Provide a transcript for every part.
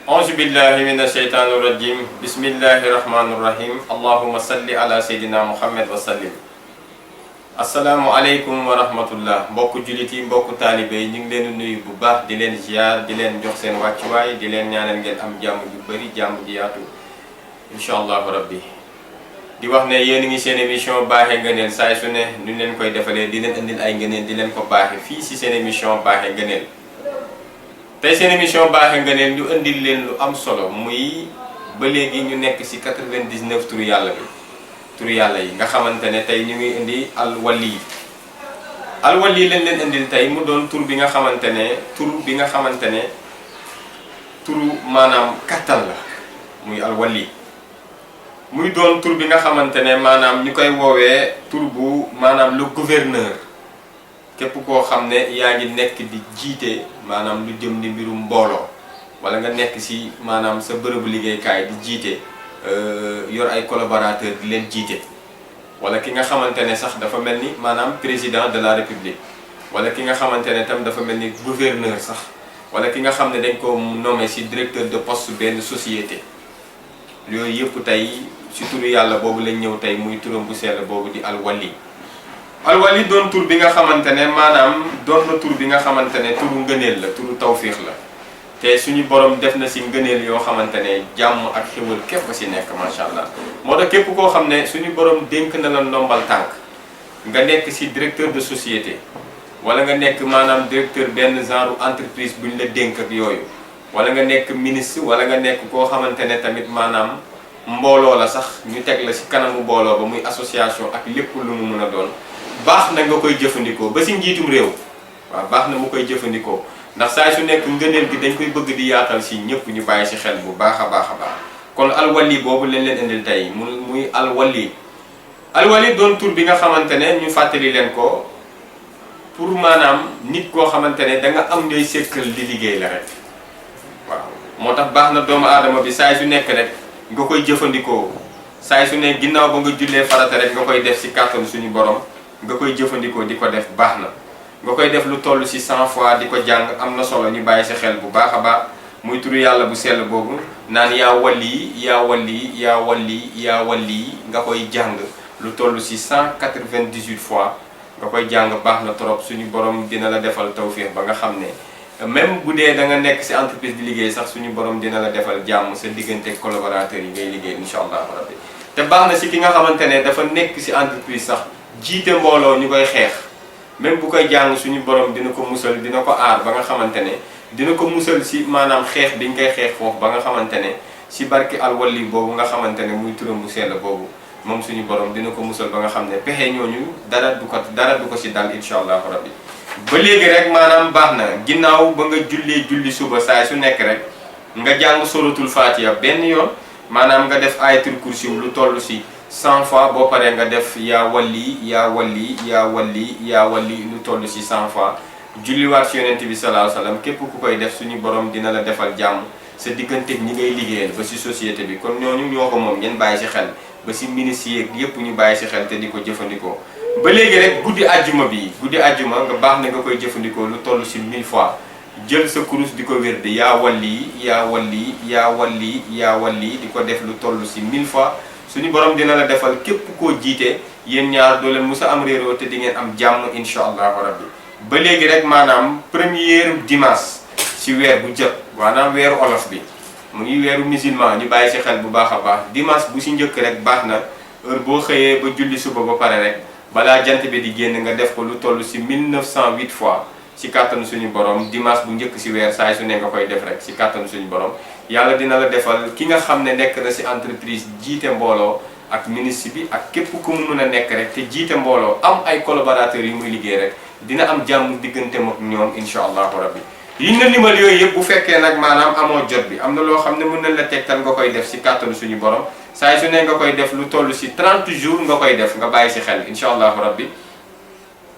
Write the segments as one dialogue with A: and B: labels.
A: auzu billahi min asheytaani rajim bismillahi rahmaani rahim allahuma salli ala seydina muhammad wa sallim. asalaamualeykum wa rahmatullah mbokku jullit yi mbokku taalibe yi ñu ngi leen nuyu bu baax di leen ziar di leen jox seen wàccuwaay di leen ñaanal ngeen am jàmm ju bëri jàmm ji yaatu incha allahu rabbi. di wax ne yéen ngi seen émission baaxee ngëneel saay su ne ñu leen koy defalee di leen indil ay ngëneel di leen ko baaxee fii si seen émission baaxee ngëneel. tey seen émission baaxee ngëneel ñu indil leen lu am solo muy ba léegi ñu nekk si 99 turu yàlla bi turu yàlla yi nga xamante ne tey ñu ngi indi alwali lañ leen indil tey mu doon tur bi nga xamante ne turu maanaam kattan la muy alwali. muy doon tur bi nga xamante ne maanaam ñu koy woowee tur bu maanaam le gouverneur képp koo xam ne yaa ngi nekk di jiite maanaam lu jëm ni mbirum mbooloo wala nga nekk si maanaam sa bërëbu liggéeykaay di jiite yor ay collaborateur di leen jiite wala ki nga xamante ne sax dafa mel ni maanaam président de la république wala ki nga xamante ne tam dafa mel ni gouverneur sax wala ki nga xam ne dañ ko nommé si directeur de poste benn société yooyu yëpp tey ci turu yàlla boobu lañ ñëw tey muy turam bu sell boobu di alwali. alwali doon tur bi nga xamante ne maanaam doon na tur bi nga xamante ne turu ngëneel la turu tawfiix la te suñu borom def na si ngëneel yoo xamante ne jàmm ak xéwal képp si nekk macha allah. moo tax képp koo xam ne suñu borom dénk na la ndombal tànk nga nekk si directeur de société wala nga nekk maanaam directeur benn genre entreprise buñ la dénk ak yooyu. wala nga nekk ministre wala nga nekk koo xamante ne tamit maanaam mbooloo la sax ñu teg la ci kanamu mbooloo ba muy association ak lépp lu mu mën a doon baax na nga koy jëfandikoo ba ci njiitum réew waaw baax na mu koy jëfandikoo ndax saa su nekk ngëneel gi dañ koy bëgg di yaatal ci ñëpp ñu bàyyi ci xel bu baax a baax a baax. kon alwali boobu lañ leen indil tey muy alwali doon tur bi nga xamante ne ñu fàttali leen ko pour maanaam nit koo xamante ne da nga am ñooy sekkal di liggéey la rek. waaw moo tax baax na doomu aadama bi saay su nekk rek nga koy jëfandikoo saay su ne ginnaaw ba nga jullee farata rek nga koy def ci kàttan suñu borom nga koy jëfandikoo di ko def baax na nga koy def lu toll ci 100 fois di ko jàng am na solo ñu bàyyi ci xel bu baax a baax muy turu yàlla bu sell boobu naan yaa wali yaa wali yaa wali yaa wali nga koy jàng lu toll ci 198 fois nga koy jàng baax na trop suñu borom dina la defal tawfiix ba nga xam ne même bu dee da nga nekk ci entreprise di liggéey sax suñu borom dina la defal jàmm sa diggante collaborateurs yi ngay liggéey incha allahu rabbi. te baax na ci ki nga xamante ne dafa nekk ci entreprise sax jiite mbooloo ñu koy xeex même bu koy jàng suñu borom dina ko musal dina ko aar ba nga xamante ne dina ko musal ci maanaam xeex bi ñu koy xeex foofu ba nga xamante ne ci barki alwali boobu nga xamante ne muy turam bu sell boobu moom suñu borom dina ko musal ba nga xam ne pexe ñooñu dara du ko ci dal incha allahu rabbi. ba léegi rek maanaam baax na ginnaaw ba nga julli suba saa su nekk rek nga jàng suratul fatiha benn yoon maanaam nga def ayatul kursi lu toll ci 100 fois boo paree nga def yaa wali yaa wali yaa wali yaa wali lu toll ci 100 fois julliwaat ci yonent bi sallallahu alayhi wasallam képp ku koy def suñu borom dina la defal jàmm sa diggante ñi ngay liggéeyal ba ci société bi kon ñooñu ñoo ko moom ngeen bàyyi ci xel ba ci ministres yeeg yépp ñu bàyyi ci xel te di ko jëfandikoo. ba léegi rek guddi àjjuma nga baax na nga koy jëfandikoo lu toll ci 1000 fois jël sa kurus di ko wér di yaa wali yaa wali yaa wali yaa wali di ko def lu toll ci 1000 fois suñu borom dina la defal képp koo jiite yéen ñaar doo leen musa am réeroo te di ngeen am jàmm incha allahu rabbi. ba léegi rek maanaam premier dimanche ci weer bu jot maanaam weeru olof bi mu ngi weeru musulman ñu bàyyi ci xel bu baax a baax dimanche bu ci njëkk rek baax na heure boo xëyee ba julli suba ba pare rek. balaa jant bi di génn nga def ko lu toll ci 1908 fois ci kàttanu suñu borom dimanche bu njëkk ci weer saay su ne nga koy def rek ci kàttanu suñu borom yàlla dina la defal ki nga xam ne nekk na ci entreprise jiite mbooloo ak ministre bi ak képp ku mu mën a nekk rek te jiite mbooloo am ay collaborateurs yu muy liggéey rek dina am jàmm digganteem ak ñoom incha allahu rabbi. yi nga limal yooyu yëpp bu fekkee nag maanaam amoo jot bi am na loo xam ne mën nañ la tegtal nga koy def ci kàttanu suñu borom. saa su ne nga koy def lu toll ci 30 jours nga koy def nga bàyyi ci xel incha allahu rabbi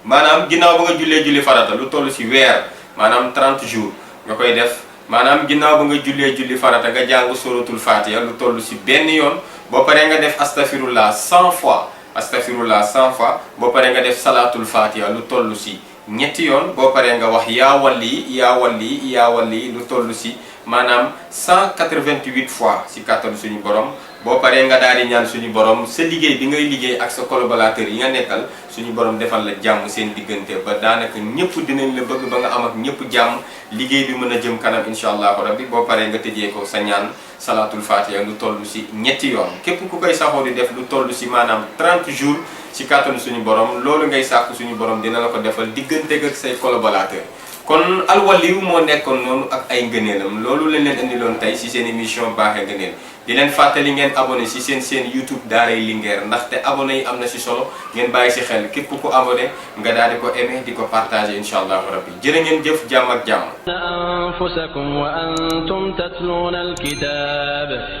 A: maanaam ginnaaw ba nga julli farata lu toll ci weer maanaam 30 jours nga koy def maanaam ginnaaw ba nga julli farata nga jàng suratul fatiha lu toll ci benn yoon boo paree nga def astafirullah 100 fois boo paree nga def salatul fatiha lu toll ci ñetti yoon boo paree nga wax yaa wali yaa wali yaa wali lu toll ci maanaam 188 fois si kàttanu suñu borom. boo paree nga daal di ñaan suñu borom sa liggéey bi ngay liggéey ak sa collaborateur yi nga nekkal suñu borom defal la jàmm seen diggante ba daanaka ñëpp dinañ la bëgg ba nga am ak ñëpp jàmm liggéey bi mën a jëm kanam incha allahu rabbi boo paree nga tëjee ko sa ñaan salaatul fatiha lu toll si ñetti yoon képp ku koy saxoo di def lu toll si maanaam 30 jours si kàttanu suñu borom loolu ngay sàkku suñu borom dina la ko defal diggante ak say collaborateur kon alwaliw moo nekkoon noonu ak ay ngëneelam loolu lañ leen indiloon tey si seen émission baaxee ngëneel di leen fàttali ngeen abonné si seen YouTube Daaray Linguère ndaxte abonné yi am na si solo ngeen bàyyi si xel képp ku abonné nga daal di ko aimé di ko partagé incha allahu rabbi jërë ngeen jëf jàmm ak jàmm.
B: anfusakum wa antum tatluna alkitab